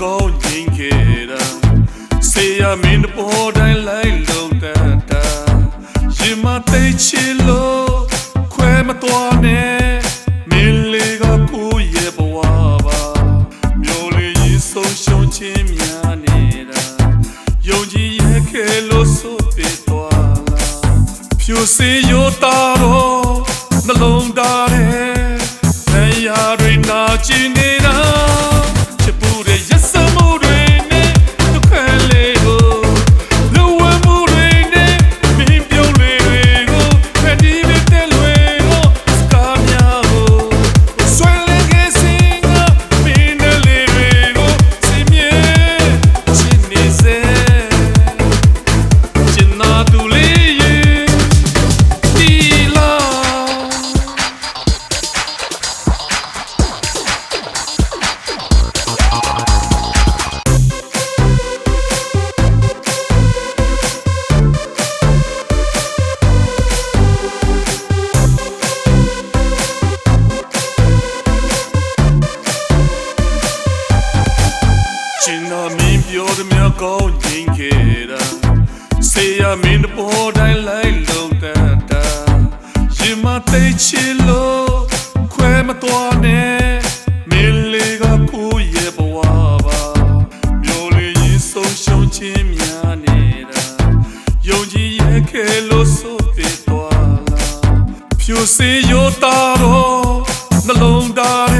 ကောင်းရင်ခဲ့တာဆေးရမင်းတပေါ်တိုင်းလိုက်လုံးတတ်တာရင်မသိချစ်လို့ခွဲမသွားနဲ့မင်းလေးကဖူးရဲ့ဘဝပါမျိုးလေးရင်ဆုံးရှုံးခြင်းများနေတာယုံကြည်ရဲ့ခဲလို့ဆိုပြသွားလားဖြူစင်ရိုးသားတော့နှလုံးသားတဲ့နေရာတွေနာကျင်နေတာမင်းပြောသမျှကောင်းရင်ခဲ့တာဆေးရမင်းတပေါ်တိုင်းလိုက်လုံးတတ်တာရင်မသိချစ်လို့ခွဲမသွားနဲ့မင်းလေးကဖူးရဲ့ဘဝပါမျိုးလေးရင်ဆုံးရှုံးခြင်းများနေတာယုံကြည်ရဲ့ခဲလို့ဆိုပြသွားလားဖြူစင်ရိုးသားတော့နှလုံးသား